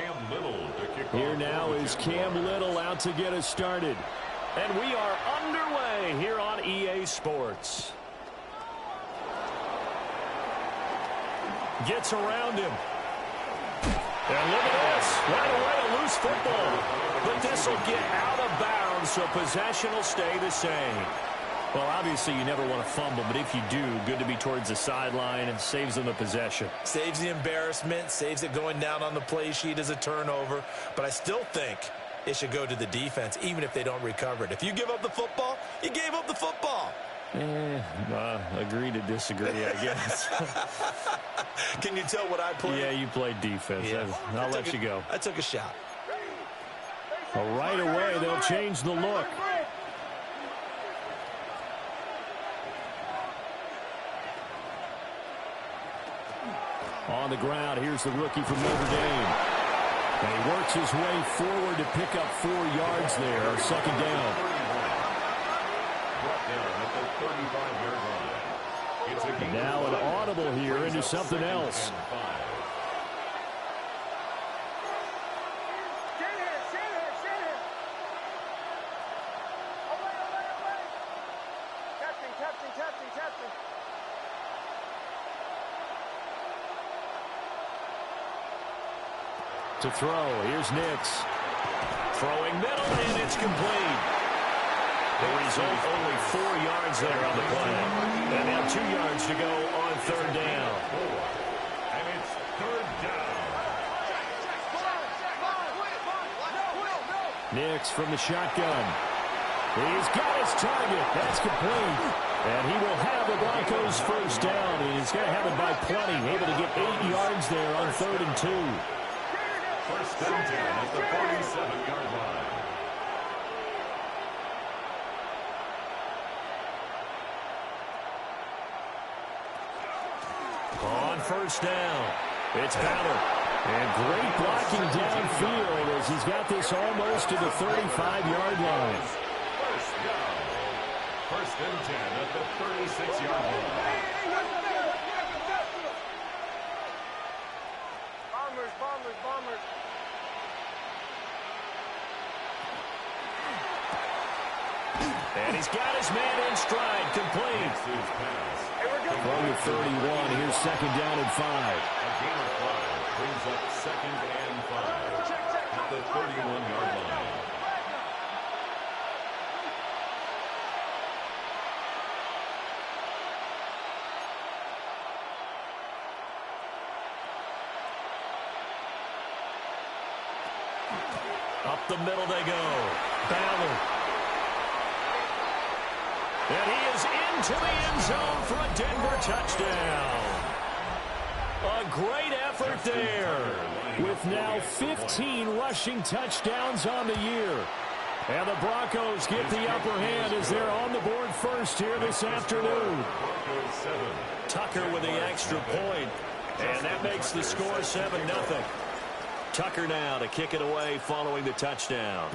Cam Little to kick off. Here now is Cam Little out to get us started. And we are underway here on EA Sports. Gets around him. And look at this. Right away, a loose football. But this will get out of bounds, so possession will stay the same. Well, obviously, you never want to fumble, but if you do, good to be towards the sideline and saves them the possession. Saves the embarrassment, saves it going down on the play sheet as a turnover. But I still think it should go to the defense, even if they don't recover it. If you give up the football, you gave up the football. Agree to disagree, I guess. Can you tell what I played? Yeah, you played defense. Yeah. I'll let you go. I took a shot. Well, right away, they'll change the look. On the ground, here's the rookie from Notre Dame. And he works his way forward to pick up 4 yards there. Second down. Now an audible here into something else. To throw, here's Nix. Throwing middle, and it's complete. The result, only 4 yards there on the play. And now 2 yards to go on third down. And it's third down. Nix from the shotgun. He's got his target. That's complete. And he will have the Broncos first down. And he's going to have it by plenty. Able to get 8 yards there on 3rd and 2. First and 10 at the 47-yard line. On first down, it's Ballard. And great blocking downfield as he's got this almost to the 35-yard line. First down. First and 10 at the 36-yard line. Bombers. And he's got his man in stride, complete. From the 31, here's second down and 5. A gain of 5 brings up second and 5 at the 31-yard line. Up the middle they go. Ballard. And he is into the end zone for a Denver touchdown. A great effort there, with now 15 rushing touchdowns on the year. And the Broncos get the upper hand as they're on the board first here this afternoon. Tucker with the extra point, and that makes the score 7-0. Tucker now to kick it away following the touchdown.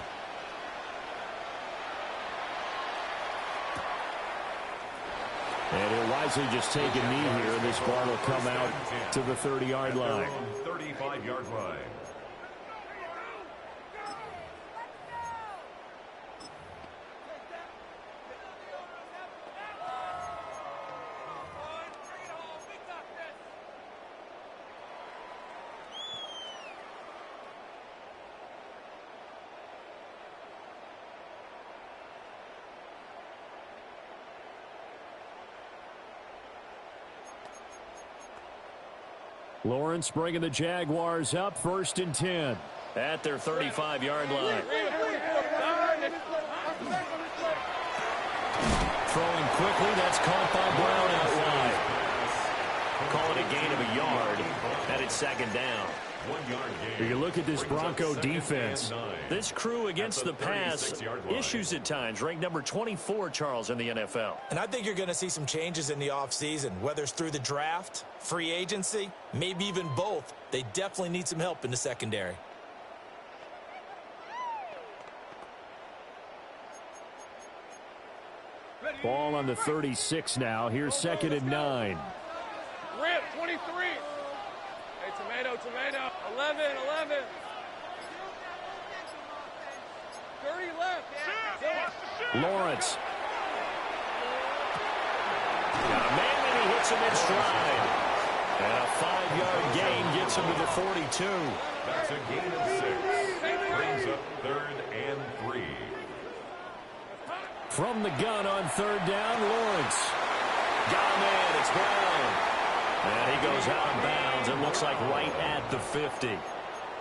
And he'll wisely just take a knee here, and this ball will come out to the 30-yard line. 35-yard line. Lawrence bringing the Jaguars up, 1st and 10 at their 35-yard line. Throwing quickly, that's caught by Brown out wide. Call it a gain of a yard, and it's second down. 1 yard gain. You look at this Bronco defense. This crew against the pass, issues at times, ranked number 24, Charles, in the NFL. And I think you're going to see some changes in the offseason, whether it's through the draft, free agency, maybe even both. They definitely need some help in the secondary. Ball on the 36 now. Here's 2nd and 9. Rip, 23. Hey, tomato. 11. Lawrence. Got a man, and he hits him in stride. And a 5-yard gain gets him to the 42. That's a gain of 6. Brings up 3rd and 3. From the gun on 3rd down, Lawrence. Got a man, it's Brown. And he goes out of bounds. It looks like right at the 50.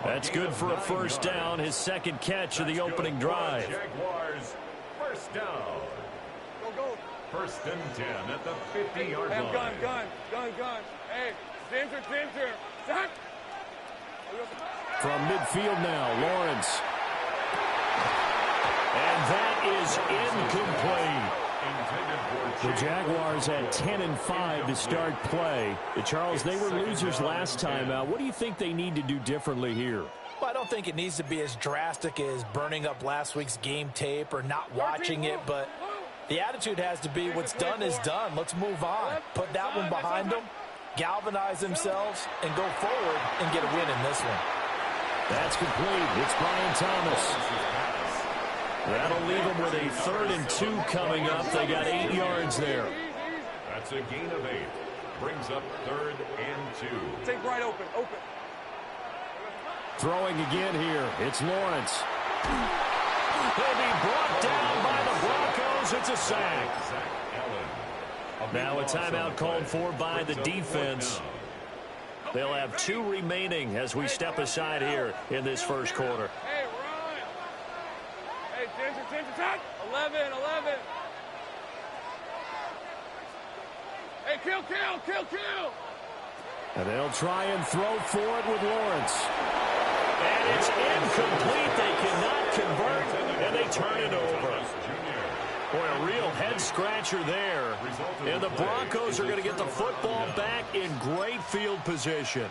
That's good for a first down, his second catch of the opening drive. Jaguars, first down. Go. 1st and 10 at the 50-yard line. Gun. Hey, Ginger. Zach. From midfield now, Lawrence. And that is incomplete. The Jaguars at 10-5 to start play. Charles, they were losers last time out. What do you think they need to do differently here? Well, I don't think it needs to be as drastic as burning up last week's game tape or not watching it, but the attitude has to be what's done is done. Let's move on. Put that one behind them, galvanize themselves, and go forward and get a win in this one. That's complete. It's Brian Thomas. That'll leave them with a 3rd and 2 coming up. They got 8 yards there. That's a gain of 8. Brings up 3rd and 2. Take right open. Throwing again here. It's Lawrence. He'll be brought down by the Broncos. It's a sack. Now a timeout called for by the defense. They'll have 2 remaining as we step aside here in this first quarter. Hey, we're on. Hey, Ginger, attack. 11. Hey, kill. And they'll try and throw for it with Lawrence. And it's incomplete. They cannot convert, and they turn it over. Boy, a real head-scratcher there. And the Broncos are going to get the football back in great field position.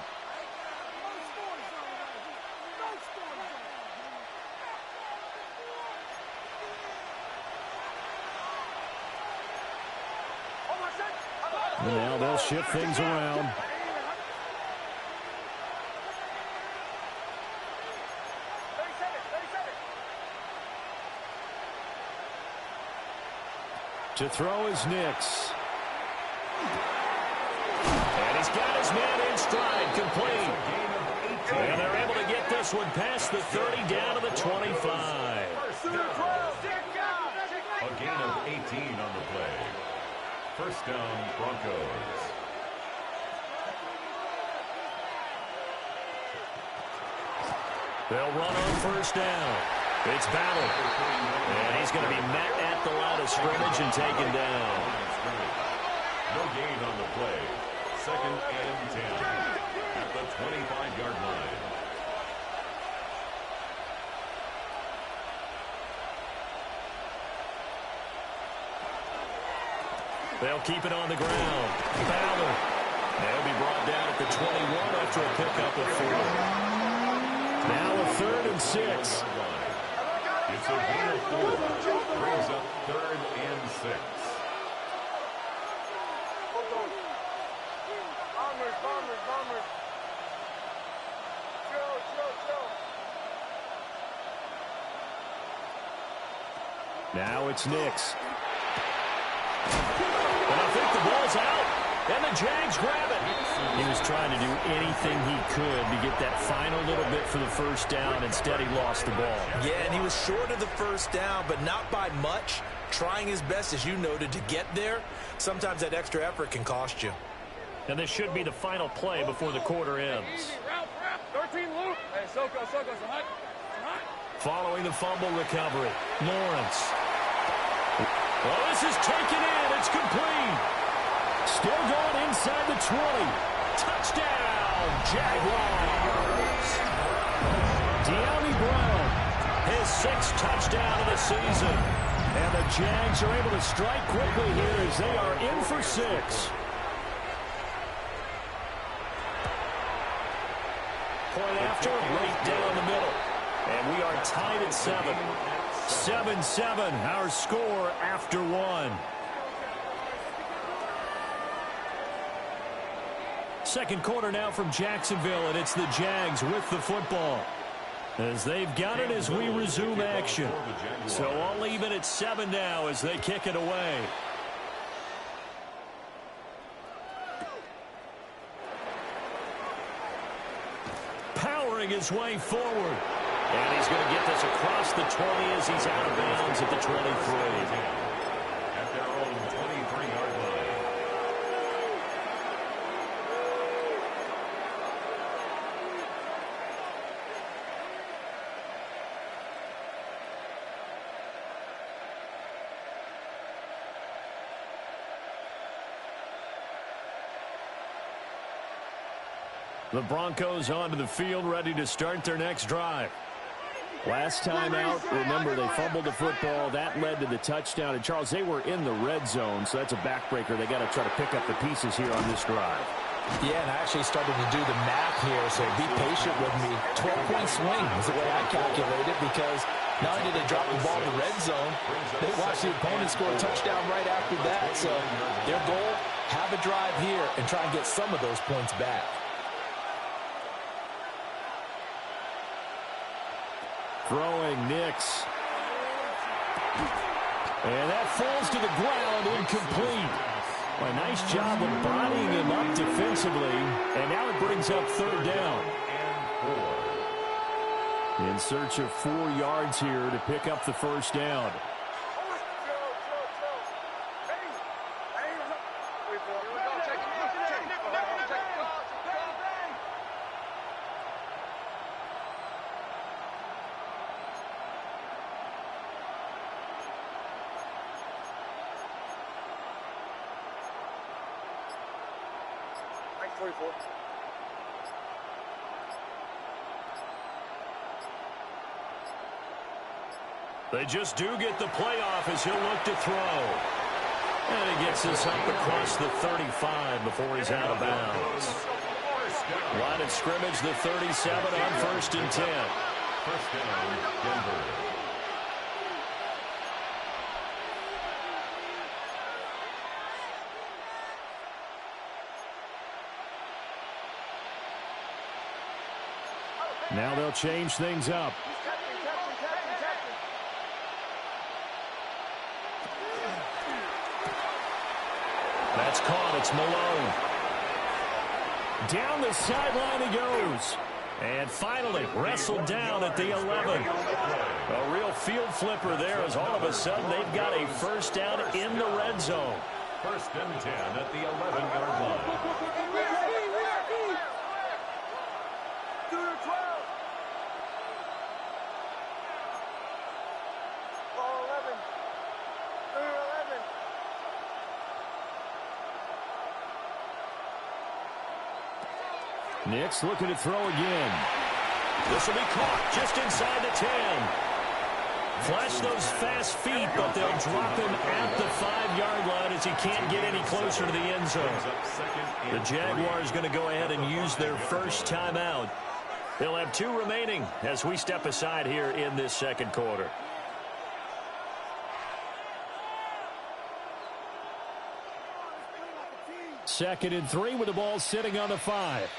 And now they'll shift things around. To throw is Nix. And he's got his man in stride, complete. And they're able to get this one past the 30 down to the 25. A gain of 18 on the play. First down, Broncos. They'll run on first down. It's Battle. And he's going to be met at the line of scrimmage and taken down. No gain on the play. 2nd and 10 at the 25-yard line. They'll keep it on the ground. Battle. They'll be brought down at the 21 after a pickup of 4. Now a 3rd and 6. It's a gain of 4. Brings up 3rd and 6. Bombers. Chill. Now it's Nix. And I think the ball's out. And the Jags grab it. He was trying to do anything he could to get that final little bit for the first down. Instead, he lost the ball. Yeah, and he was short of the first down, but not by much. Trying his best, as you noted, to get there. Sometimes that extra effort can cost you. And this should be the final play before the quarter ends. 13 loop. Hey, Soko, it's hot. Following the fumble recovery, Lawrence. Well, this is taken in. It's complete. Still going inside the 20. Touchdown, Jaguars. De'Ami Brown, his 6th touchdown of the season. And the Jags are able to strike quickly here as they are in for 6. Point after, right down the middle. And we are tied at 7. 7-7, our score after 1. Second quarter now from Jacksonville, and it's the Jags with the football. As they've got it as we resume action. So all even at 7 now as they kick it away. Powering his way forward. And he's going to get this across the 20 as he's out of bounds at the 23. At their own 23-yard line. The Broncos onto the field, ready to start their next drive. Last time out, remember, they fumbled the football. That led to the touchdown. And, Charles, they were in the red zone, so that's a backbreaker. They got to try to pick up the pieces here on this drive. Yeah, and I actually started to do the math here, so be patient with me. 12-point swing is the way I calculate it, because not only did they drop the ball in the red zone, they watched the opponent score a touchdown right after that. So their goal, have a drive here and try and get some of those points back. Throwing Nix. And that falls to the ground, incomplete. A nice job of bodying him up defensively. And now it brings up 3rd down. In search of 4 yards here to pick up the 1st down. They just do get the playoff as he'll look to throw. And he gets this up across the 35 before he's out of bounds. Line of scrimmage, the 37 on 1st and 10. 1st down, Denver. Now they'll change things up. That's caught. It's Malone. Down the sideline he goes. And finally wrestled down at the 11. A real field flipper there as all of a sudden they've got a 1st down in the red zone. 1st and 10 at the 11-yard line. Nix looking to throw again. This will be caught just inside the 10. Flash those fast feet, but they'll drop him at the 5-yard line as he can't get any closer to the end zone. The Jaguars going to go ahead and use their 1st timeout. They'll have 2 remaining as we step aside here in this 2nd quarter. Second and 3 with the ball sitting on the 5.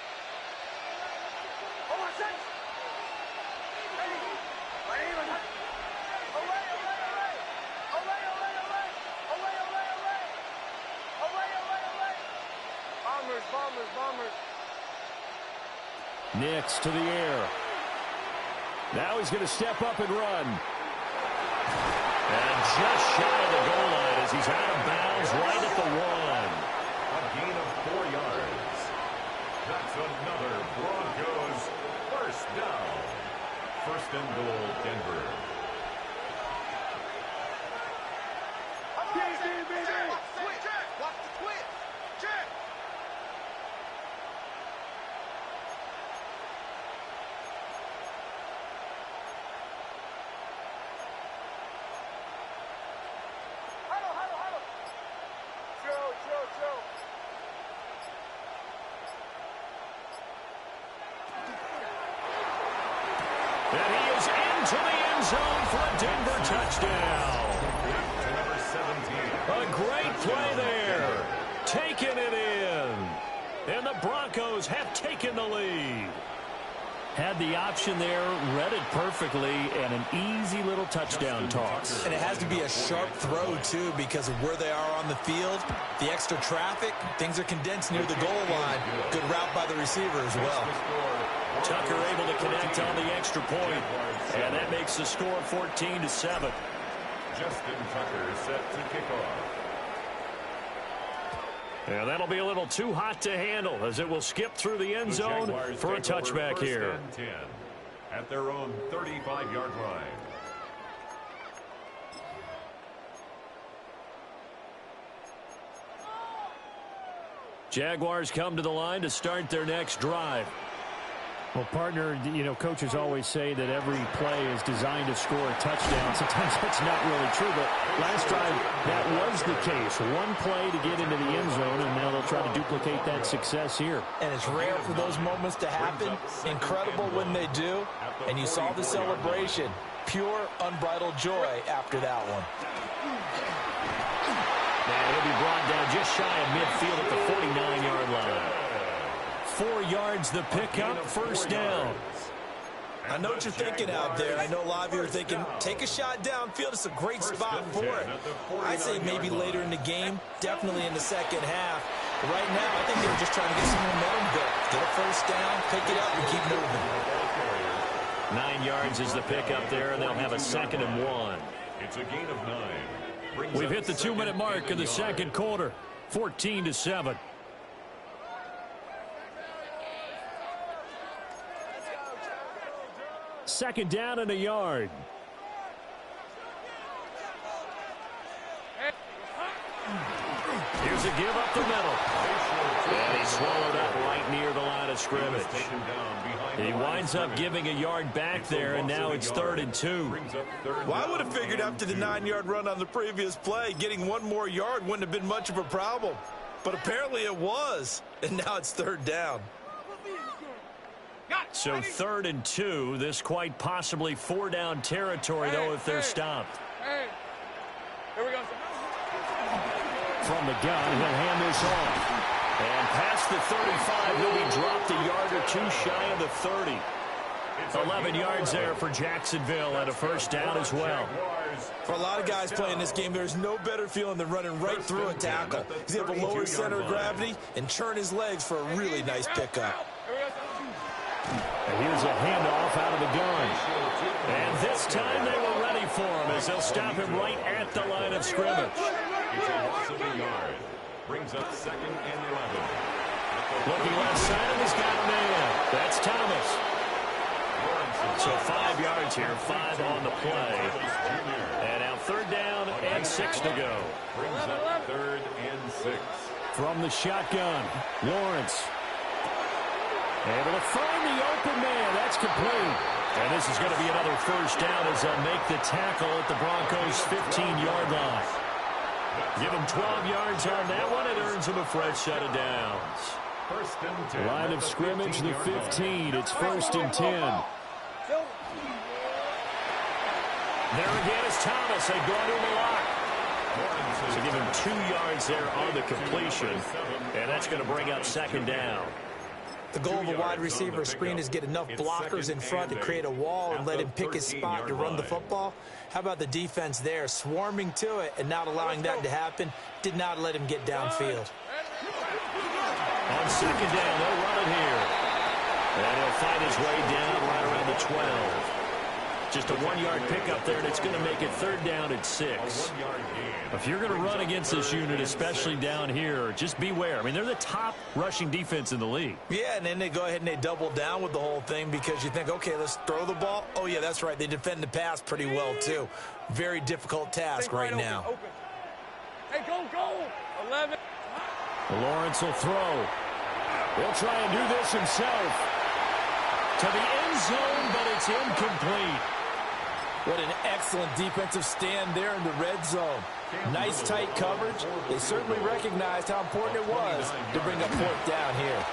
Nix to the air. Now he's going to step up and run. And just shy of the goal line as he's out of bounds right at the 1. A gain of 4 yards. That's another Broncos 1st down. 1st and goal, Denver. And he is into the end zone for a Denver touchdown. Number 17. A great play there. Taking it in. And the Broncos have taken the lead. Had the option there, read it perfectly, and an easy little touchdown toss. And it has to be a sharp throw, too, because of where they are on the field, the extra traffic, things are condensed near the goal line. Good route by the receiver as well. Tucker able to connect on the extra point, and that makes the score 14-7. Justin Tucker set to kick off. And that'll be a little too hot to handle as it will skip through the end zone for a touchback here. 10 at their own 35-yard line. Jaguars come to the line to start their next drive. Well, partner, you know, coaches always say that every play is designed to score a touchdown. Sometimes that's not really true, but last drive, that was the case. One play to get into the end zone, and now they'll try to duplicate that success here. And it's rare for those moments to happen. Incredible when they do. And you saw the celebration. Pure, unbridled joy after that one. And he'll be brought down just shy of midfield at the 49-yard line. 4 yards the pickup, first down. I know what you're thinking out there. I know a lot of you are thinking, take a shot downfield. It's a great spot for it. I'd say maybe later in the game, definitely in the second half. But right now, I think they're just trying to get some momentum built. Get a first down, pick it up, and keep moving. 9 yards is the pickup there, and they'll have a 2nd and 1. It's a gain of 9. We've hit the 2-minute mark in the second quarter, 14-7. Second down and a yard. Here's a give up the middle. And he swallowed up right near the line of scrimmage. He winds up giving a yard back there, and now it's 3rd and 2. Well, I would have figured after the 9-yard run on the previous play, getting one more yard wouldn't have been much of a problem. But apparently it was, and now it's 3rd down. So 3rd and 2, this quite possibly 4-down territory, though, if they're stopped. Here we go. From the gun, he'll hand this off. And past the 35, he'll be dropped a yard or two shy of the 30. 11 yards there for Jacksonville and a first down as well. For a lot of guys playing this game, there's no better feeling than running right through a tackle. He's able to lower his center of gravity and turn his legs for a really nice pickup. And here's a handoff out of the gun. And this time they were ready for him as they'll stop him right at the line of scrimmage. It's a loss of a yard. Brings up 2nd and 11. Looking left side, and he's got a man. That's Thomas. So 5 yards here, 5 on the play. And now 3rd down and 6 to go. Brings up 3rd and 6. From the shotgun, Lawrence. Able to find the open man. That's complete. And this is going to be another first down as they'll make the tackle at the Broncos' 15-yard line. Give him 12 yards on that one. It earns him a fresh set of downs. 1st and 10. Line of scrimmage, the 15. It's 1st and 10. There again is Thomas. They've gone to him a lot. So give him 2 yards there on the completion. And that's going to bring up 2nd down. The goal of a wide receiver screen is get enough blockers in front to create a wall and let him pick his spot to run the football. How about the defense there, swarming to it and not allowing that to happen? Did not let him get downfield. On 2nd down, they'll run it here. And he'll find his way down right around the 12. Just a 1-yard pickup there, and it's going to make it 3rd down at 6. If you're going to run against this unit, especially down here, just beware. I mean, they're the top rushing defense in the league. Yeah, and then they go ahead and they double down with the whole thing because you think, okay, let's throw the ball. Oh, yeah, that's right. They defend the pass pretty well, too. Very difficult task right now. Open. Hey, go. 11. Lawrence will throw. He'll try and do this himself. To the end zone, but it's incomplete. What an excellent defensive stand there in the red zone. Nice tight coverage. They certainly recognized how important it was to bring up 4th down here.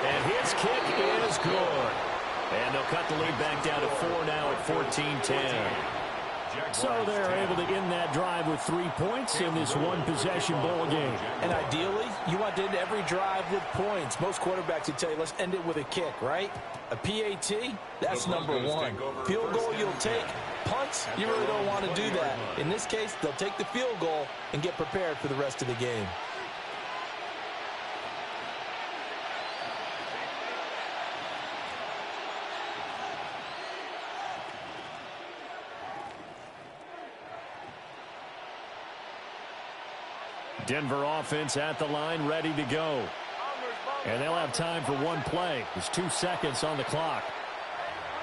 And his kick is good. And they'll cut the lead back down to 4 now at 14-10. So they're able to end that drive with 3 points in this one-possession ball game. And ideally, you want to end every drive with points. Most quarterbacks would tell you, let's end it with a kick, right? A PAT, that's number one. Field goal, you'll take. Punts, you really don't want to do that. In this case, they'll take the field goal and get prepared for the rest of the game. Denver offense at the line, ready to go. And they'll have time for one play. There's 2 seconds on the clock.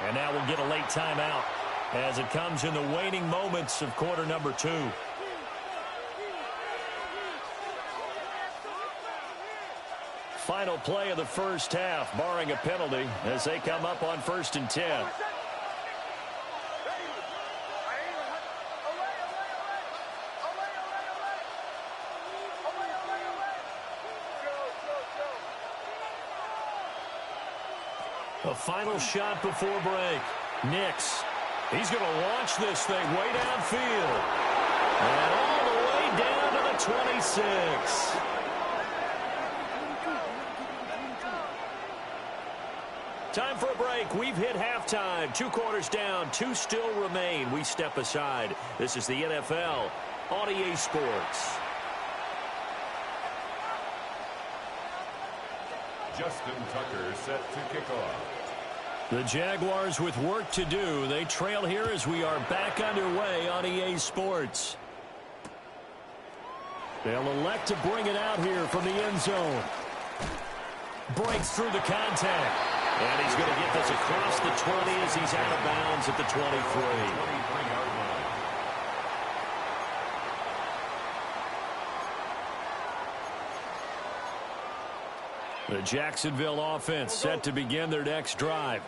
And now we'll get a late timeout as it comes in the waning moments of quarter number 2. Final play of the first half, barring a penalty, as they come up on 1st and 10. A final shot before break. Nix. He's going to launch this thing way downfield. And all the way down to the 26. Time for a break. We've hit halftime. 2 quarters down. 2 still remain. We step aside. This is the NFL on EA Sports. Justin Tucker set to kick off. The Jaguars with work to do. They trail here as we are back underway on EA Sports. They'll elect to bring it out here from the end zone. Breaks through the contact. And he's going to get this across the 20 as he's out of bounds at the 23. The Jacksonville offense set to begin their next drive.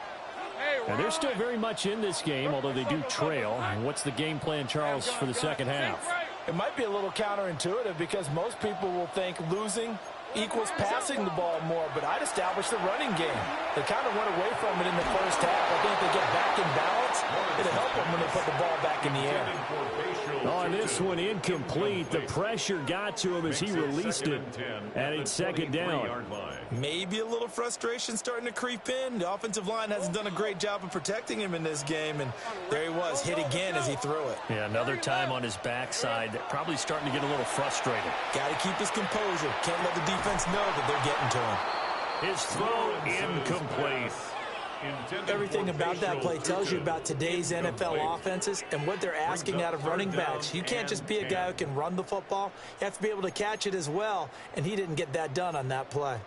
And they're still very much in this game, although they do trail. What's the game plan, Charles, for the second half? It might be a little counterintuitive because most people will think losing equals passing the ball more, but I'd establish the running game. They kind of went away from it in the first half. I think if they get back in balance, it'll help them when they put the ball back in the air. On this one, incomplete. The pressure got to him as he released it. And it's second down. Maybe a little frustration starting to creep in. The offensive line hasn't done a great job of protecting him in this game, and there he was, hit again as he threw it. Yeah, another time on his backside. Probably starting to get a little frustrated. Got to keep his composure. Can't let the defense know that they're getting to him. His throw incomplete. Everything about that play tells you about today's NFL offenses and what they're asking out of running backs. You can't just be a guy who can run the football. You have to be able to catch it as well, and he didn't get that done on that play.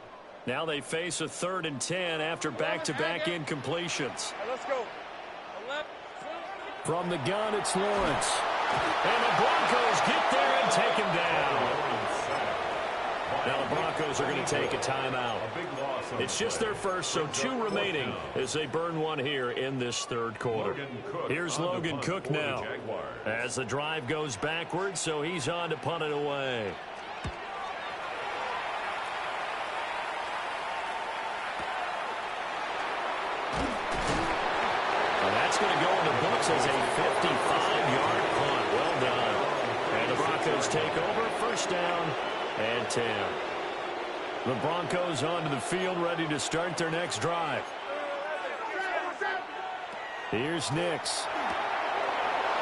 Now they face a 3rd and 10 after back-to-back incompletions. Let's go. From the gun, it's Lawrence. And the Broncos get there and take him down. Now the Broncos are going to take a timeout. It's just their first, so 2 remaining as they burn one here in this 3rd quarter. Here's Logan Cook now as the drive goes backwards, so he's on to punt it away. And that's going to go in the books as a 55-yard punt. Well done. And the Broncos take over, 1st down and 10. The Broncos onto the field, ready to start their next drive. Here's Nix.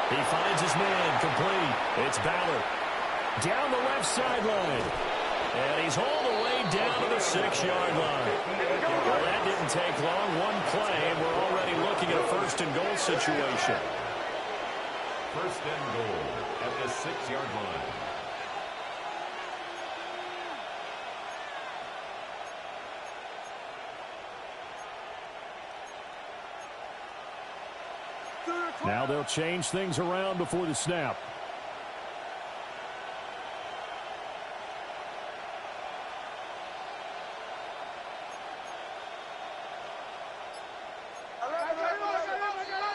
He finds his man, complete. It's Ballard. Down the left sideline. And he's all the way down to the 6-yard line. Well, that didn't take long. One play, and we're already looking at a 1st and goal situation. 1st and goal at the 6-yard line. Now they'll change things around before the snap.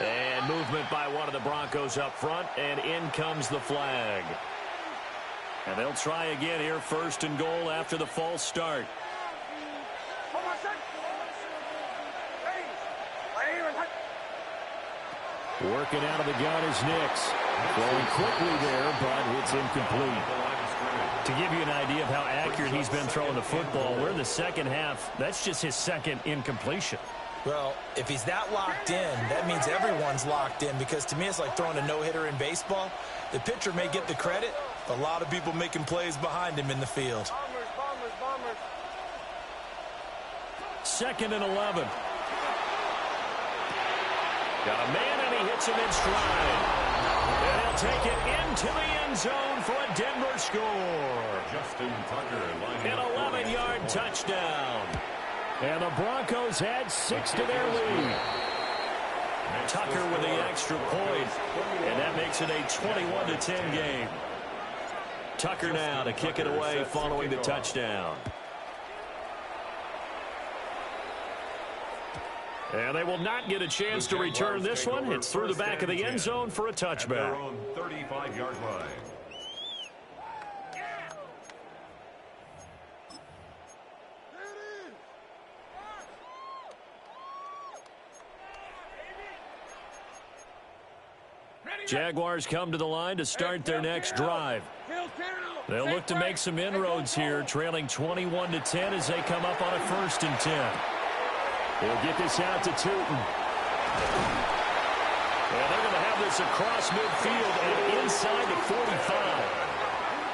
And movement by one of the Broncos up front, and in comes the flag. And they'll try again here, 1st and goal after the false start. Working out of the gun is Nix. Throwing quickly there, but it's incomplete. To give you an idea of how accurate he's been throwing the football, we're in the second half. That's just his second incompletion. Well, if he's that locked in, that means everyone's locked in, because to me it's like throwing a no-hitter in baseball. The pitcher may get the credit, but a lot of people making plays behind him in the field. Bombers. Second and 11. Got a man, and he hits him in stride. And he'll take it into the end zone for a Denver score. Justin Tucker lining An up for 11-yard touchdown. And the Broncos had 6 to their lead. Tucker with the extra point, and that makes it a 21-10 game. Tucker now to kick it away following the touchdown. And they will not get a chance to return this one. It's through the back of the end zone for a touchback. their own 35-yard line. Jaguars come to the line to start their next drive. They'll look to make some inroads here, trailing 21-10 as they come up on a 1st and 10. They'll get this out to Tootin. And they're going to have this across midfield and inside the 45.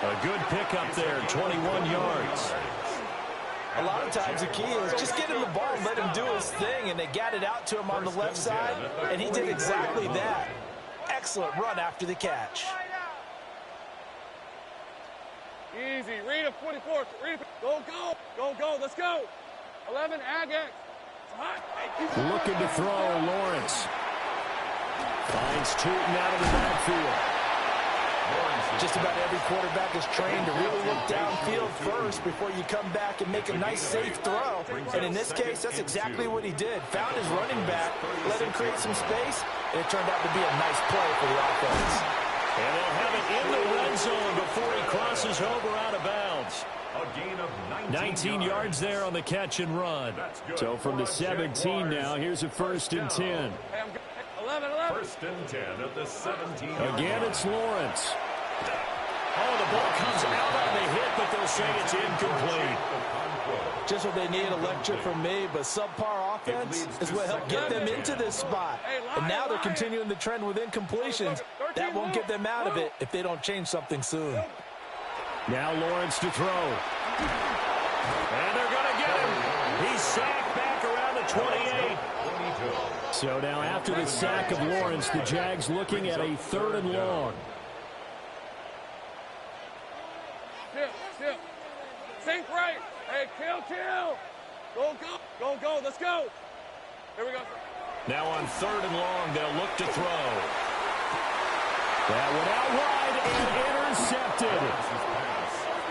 A good pickup there, 21 yards. A lot of times the key is just get him the ball and let him do his thing, and they got it out to him on the left side, and he did exactly that. Excellent run after the catch. Easy. Read a 44. Read a, go. Let's go. 11, Agate. Looking to throw, Lawrence. Finds Tootin out of the backfield. Just about every quarterback is trained to really look downfield first before you come back and make a nice, safe throw. And in this case, that's exactly what he did. Found his running back, let him create some space, and it turned out to be a nice play for the offense. And they'll have it in the red zone before he crosses over out of bounds. A gain of 19 yards there on the catch and run. So from the 17 now, here's a 1st and 10. 11. 1st and 10 at the 17. Again, it's Lawrence. Oh, the ball comes out on the hit, but they'll say it's incomplete. Just what they need, a lecture from me, but subpar offense is what helped get them into this spot. And now they're continuing the trend with incompletions. That won't get them out of it if they don't change something soon. Now Lawrence to throw. And they're going to get him. He's sacked back around the 28. So now after the sack of Lawrence, the Jags looking at a 3rd and long. Tip. Sink right. Hey, kill. Go. Let's go. Here we go. Now on 3rd and long, they'll look to throw. That went out wide and intercepted.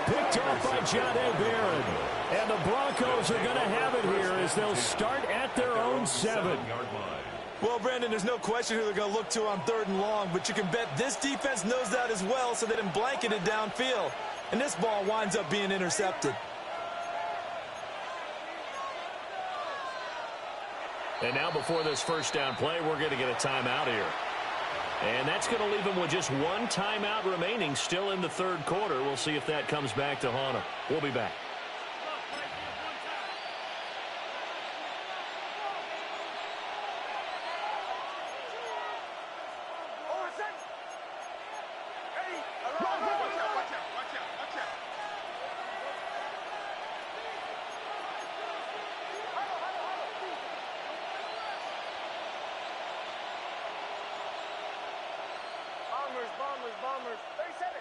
Picked off by Jahdae Barron. And the Broncos are going to have it here as they'll start at their own 7. Well, Brandon, there's no question who they're going to look to on 3rd and long, but you can bet this defense knows that as well, so they didn't blanket it downfield. And this ball winds up being intercepted. And now before this 1st down play, we're going to get a timeout here. And that's going to leave them with just 1 timeout remaining still in the 3rd quarter. We'll see if that comes back to haunt them. We'll be back. Bombers. 37.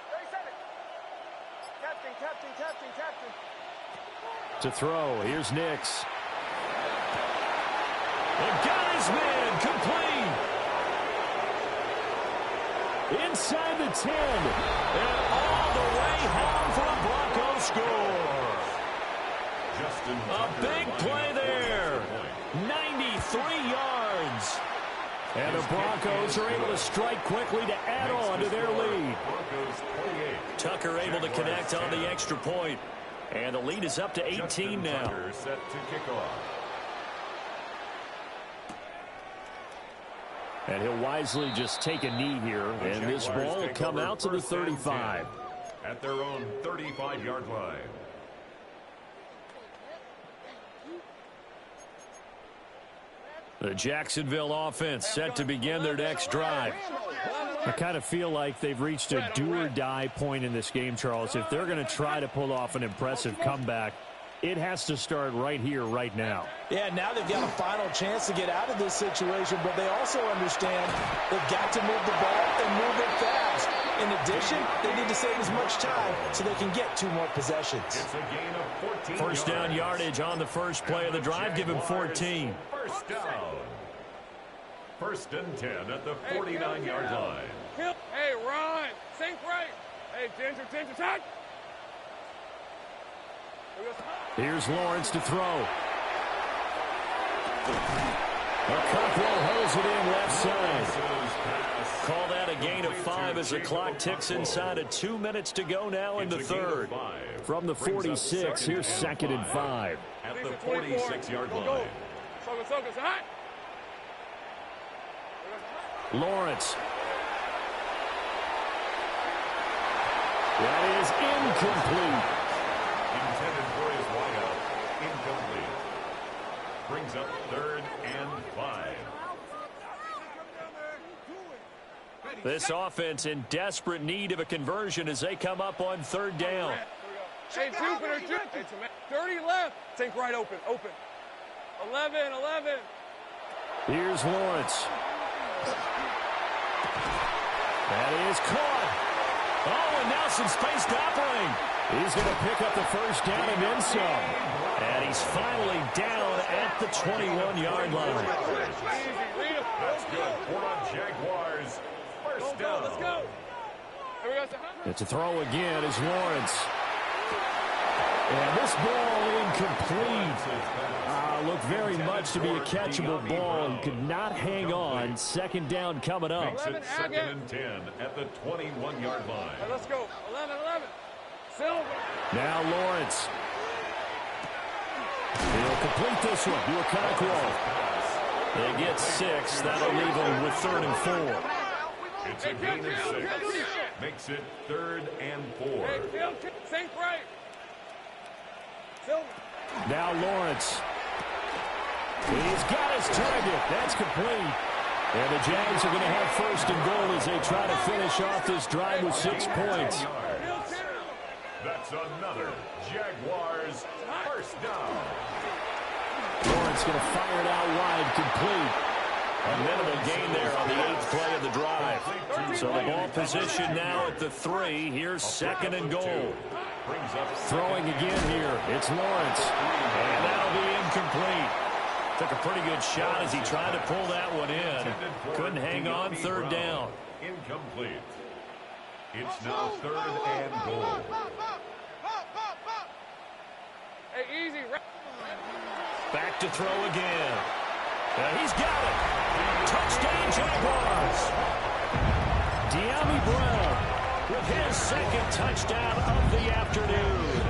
Captain. To throw, here's Nix. And got his man, complete. Inside the 10. And all the way home for a Bronco score. A big play there. 93 yards. And the Broncos are able to strike quickly to add on to their lead. Tucker able to connect on the extra point. And the lead is up to 18 now. Set to kick off. And he'll wisely just take a knee here, and this ball will come out to the 35. At their own 35-yard line. The Jacksonville offense set to begin their next drive. I kind of feel like they've reached a do-or-die point in this game, Charles. If they're going to try to pull off an impressive comeback, it has to start right here, right now. Yeah, now they've got a final chance to get out of this situation, but they also understand they've got to move the ball and move it fast. In addition, they need to save as much time so they can get 2 more possessions. It's a gain of 14 First down yardage on the first play of the drive. Give him 14. First down. First and 10 at the 49-yard line. Hey, Ron, sink right. Hey, Ginger, touch. Here's Lawrence to throw. Okonkwo holds it in left side. Call that a gain of 5 as the clock ticks inside of 2 minutes to go now in the third. From the 46, here's 2nd and 5. At the 46-yard line. Lawrence. That is incomplete. Intended for his wideout. Incomplete. Brings up 3rd and 5. This offense in desperate need of a conversion as they come up on 3rd down. Hey, Jupiter. 30 left. Sink right open. 11. Here's Lawrence. That is caught. Oh, and now some space to operate. He's going to pick up the first down and then some. And he's finally down at the 21-yard line. That's good. For the Jaguars. First down. Let's go. It's a throw again as Lawrence. And this ball incomplete. Looked very much to be a catchable ball and could not hang on. 2nd down coming up. Makes it 2nd and 10 at the 21-yard line. Let's go. 11. Silver. Now Lawrence. He'll complete this one. To Okonkwo. They get 6. That'll leave them with 3rd and 4. It's a gain of 6. Makes it 3rd and 4. Sink right. Silver. Now Lawrence. He's got his target. That's complete. And the Jags are going to have 1st and goal as they try to finish off this drive with 6 points. That's another Jaguars first down. Lawrence going to fire it out wide, complete. A minimal gain there on the 8th play of the drive. So the ball position now at the 3. Here's 2nd and goal. Throwing again here. It's Lawrence. And that'll be incomplete. Took a pretty good shot as he tried to pull that one in. Couldn't hang on. 3rd down. Incomplete. It's now 3rd and goal. Hey, easy. Back to throw again. He's got it. Touchdown, Jaguars. Dyami Brown with his 2nd touchdown of the afternoon.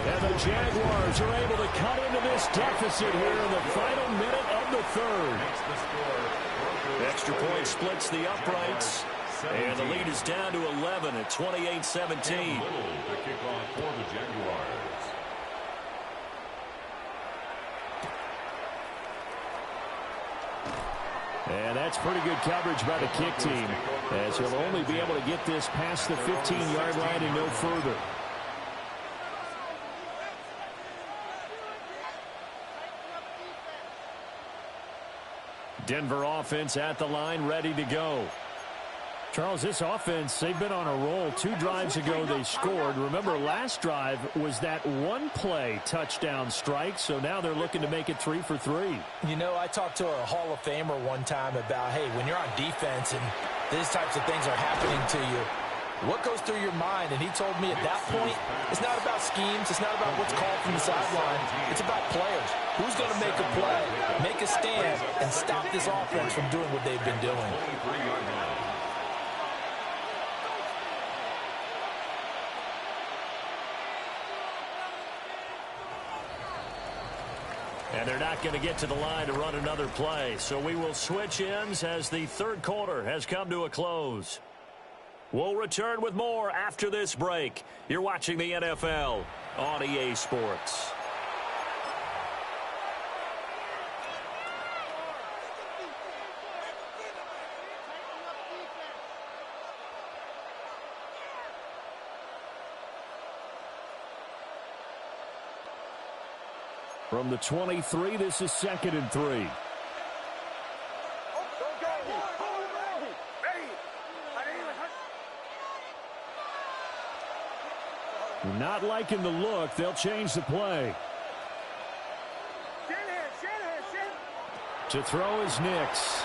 And the Jaguars are able to cut into this deficit here in the final minute of the 3rd. Extra point splits the uprights. And the lead is down to 11 at 28-17. The kickoff for the Jaguars. And that's pretty good coverage by the kick team, as he'll only be able to get this past the 15-yard line and no further. Denver offense at the line, ready to go. Charles, this offense, they've been on a roll. 2 drives ago they scored. Remember, last drive was that 1-play touchdown strike, so now they're looking to make it 3 for 3. You know, I talked to a Hall of Famer one time about, hey, when you're on defense and these types of things are happening to you, what goes through your mind? And he told me at that point, it's not about schemes. It's not about what's called from the sideline. It's about players. Who's going to make a play, make a stand, and stop this offense from doing what they've been doing? And they're not going to get to the line to run another play. So we will switch ends as the third quarter has come to a close. We'll return with more after this break. You're watching the NFL on EA Sports. From the 23, this is 2nd and 3. Not liking the look. They'll change the play. To throw is Nix.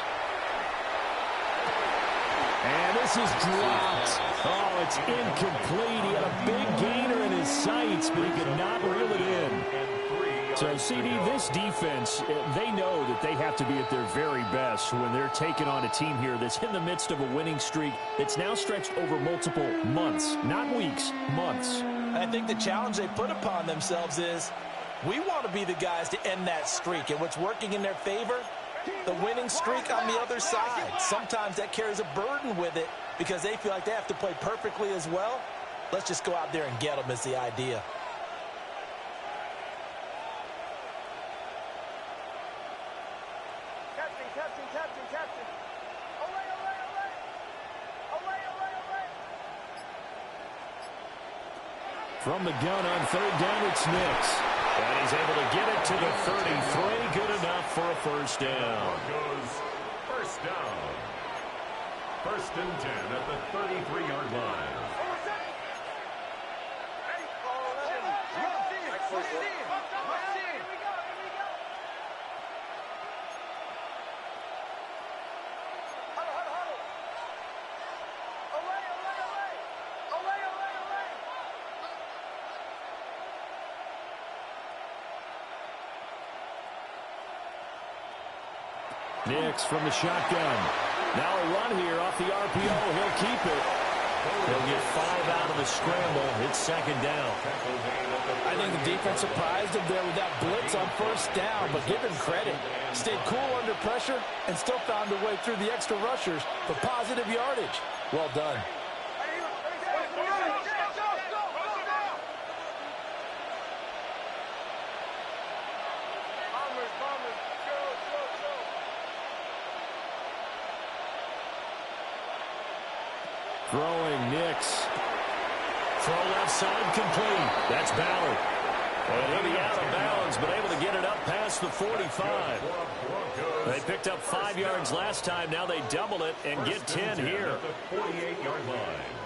And this is dropped. Oh, it's incomplete. He had a big gainer in his sights, but he could not reel it in. So, CD, this defense, they know that they have to be at their very best when they're taking on a team here that's in the midst of a winning streak that's now stretched over multiple months, not weeks, months. I think the challenge they put upon themselves is we want to be the guys to end that streak. And what's working in their favor? The winning streak on the other side. Sometimes that carries a burden with it because they feel like they have to play perfectly as well. Let's just go out there and get them is the idea. From the gun on 3rd down, it's Nix. And he's able to get it to the 33. Good enough for a first down. First down. 1st and 10 at the 33-yard line. Nix from the shotgun. Now a run here off the RPO. He'll keep it. He'll get 5 out of the scramble. It's 2nd down. I think the defense surprised him there with that blitz on 1st down, but give him credit. Stayed cool under pressure and still found a way through the extra rushers for positive yardage. Well done. Throwing Nix. Throw left side complete. That's Ballard. And he'll be out of bounds, but able to get it up past the 45. They picked up 5 yards last time. Now they double it and get 10 here. At the 48-yard line.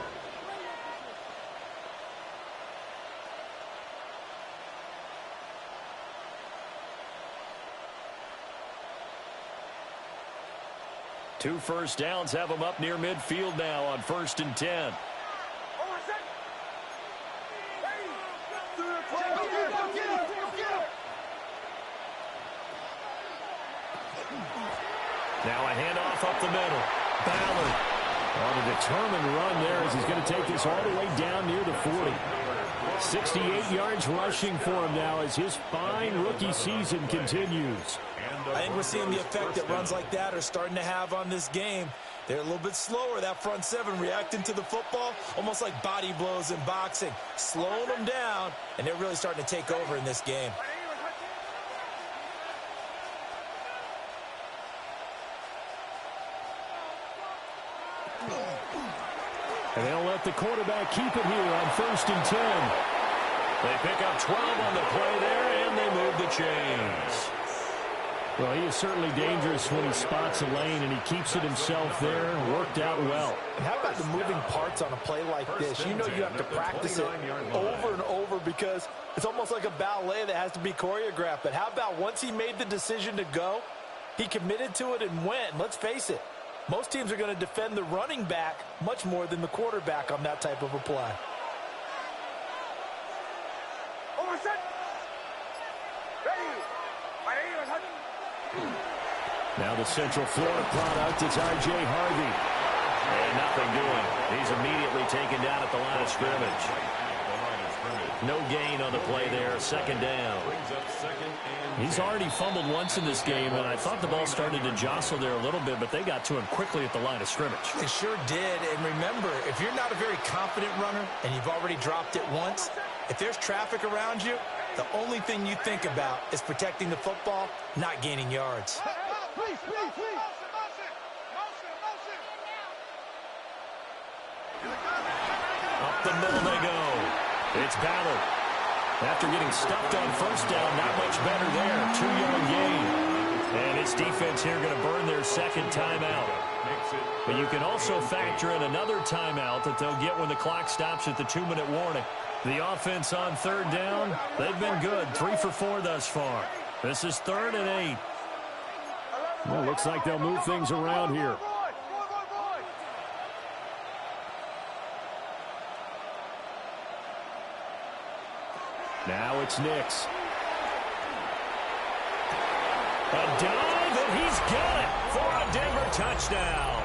Two first downs have them up near midfield now on 1st and 10. Now a handoff up the middle. Ballard On a determined run there as he's going to take this all the way down near the 40. 68 yards rushing for him now as his fine rookie season continues. I think we're seeing the effect that runs like that are starting to have on this game. They're a little bit slower, that front seven, reacting to the football, almost like body blows in boxing, slowing them down, and they're really starting to take over in this game. And they'll let the quarterback keep it here on 1st and 10. They pick up 12 on the play there, and they move the chains. Well, he is certainly dangerous when he spots a lane, and he keeps it himself there. Worked out well. And how about the moving parts on a play like this? You know you have to practice it over and over because it's almost like a ballet that has to be choreographed. But how about once he made the decision to go, he committed to it and went. And let's face it, most teams are going to defend the running back much more than the quarterback on that type of a play. Now the Central Florida product, it's R.J. Harvey. And nothing doing. He's immediately taken down at the line of scrimmage. No gain on the play there. Second down. He's already fumbled once in this game, and I thought the ball started to jostle there a little bit, but they got to him quickly at the line of scrimmage. They sure did. And remember, if you're not a very confident runner and you've already dropped it once, if there's traffic around you, the only thing you think about is protecting the football, not gaining yards. Up the middle they go. It's Ballard. After getting stuffed on first down, not much better there. 2-yard gain. And his defense here going to burn their second timeout. But you can also factor in another timeout that they'll get when the clock stops at the 2-minute warning. The offense on third down, they've been good. 3 for 4 thus far. This is 3rd and 8. Well, looks like they'll move things around here. Now it's Nix. A dive, and he's got it for a Denver touchdown.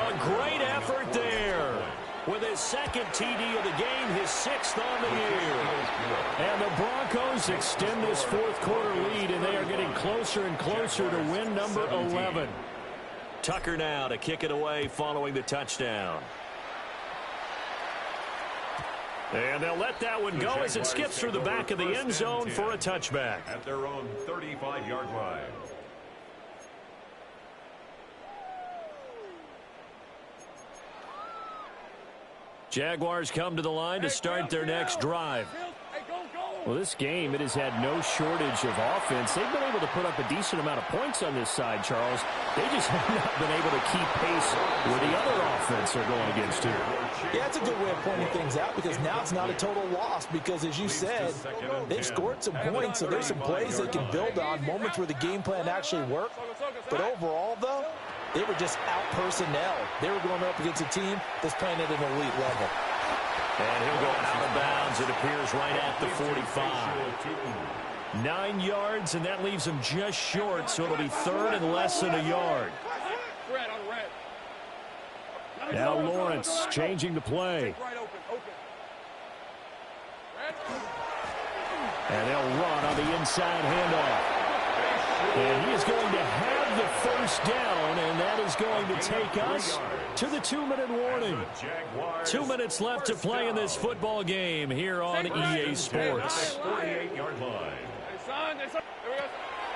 A great effort there. With his second TD of the game, his 6th on the year. And the Broncos extend this fourth quarter lead, and they are getting closer and closer to win number 11. Tucker now to kick it away following the touchdown. And they'll let that one go as it skips through the back of the end zone for a touchback. At their own 35-yard line. Jaguars come to the line to start their next drive. Well, this game, it has had no shortage of offense. They've been able to put up a decent amount of points on this side, Charles. They just have not been able to keep pace where the other offense are going against here. Yeah, it's a good way of pointing things out because now it's not a total loss because, as you said, they've scored some points, so there's some plays they can build on, moments where the game plan actually worked. But overall, though, they were just out personnel. They were going up against a team that's playing at an elite level. And he'll go out of bounds, it appears, right at the 45. 9 yards, and that leaves him just short, so it'll be 3rd and less than a yard. Now Lawrence changing the play. And they'll run on the inside handoff. And he is going to have the first down, and that is going to take us to the 2-minute warning. 2 minutes left to play in this football game here on EA Sports.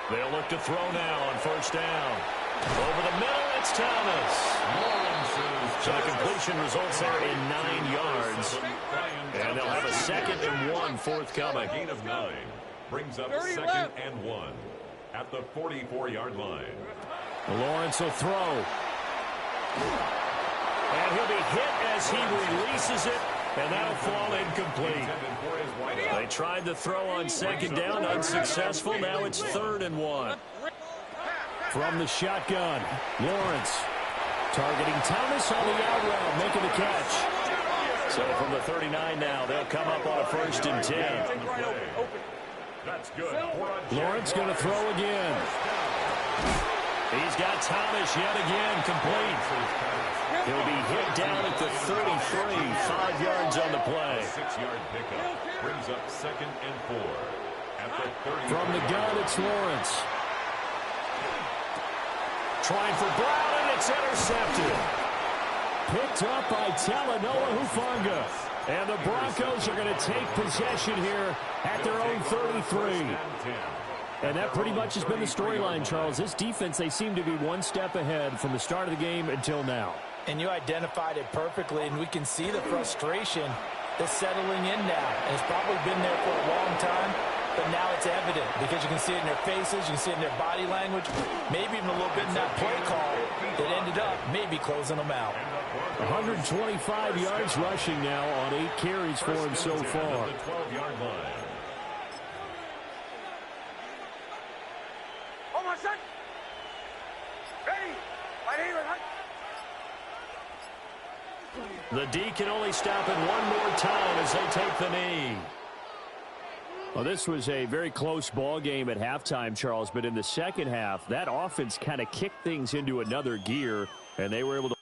They'll look to throw now on first down. Over the middle, it's Thomas. So the completion results there in 9 yards. And they'll have a 2nd and 1 forthcoming. Gain of 9 brings up 2nd and 1 at the 44-yard line. Lawrence will throw. And he'll be hit as he releases it, and that'll fall incomplete. They tried to throw on 2nd down, unsuccessful. Now it's 3rd and 1. From the shotgun, Lawrence targeting Thomas on the out route, making the catch. So from the 39 now, they'll come up on a 1st and 10. That's good. Lawrence going to throw again. He's got Thomas yet again, complete. He'll be hit down at the 33, 5 yards on the play. 6-yard pickup brings up 2nd and 4 at the 30. From the gun, it's Lawrence. Trying for Brown, and it's intercepted. Picked up by Talanoa Hufanga. And the Broncos are going to take possession here at their own 33. And that pretty much has been the storyline, Charles. This defense, they seem to be one step ahead from the start of the game until now. And you identified it perfectly, and we can see the frustration that's settling in now. And it's probably been there for a long time, but now it's evident because you can see it in their faces, you can see it in their body language, maybe even a little bit in that play call that ended up maybe closing them out. 125 yards rushing now on 8 carries for him so far. The 12-yard line. The D can only stop it one more time as they take the knee. Well, this was a very close ball game at halftime, Charles, but in the second half, that offense kind of kicked things into another gear, and they were able to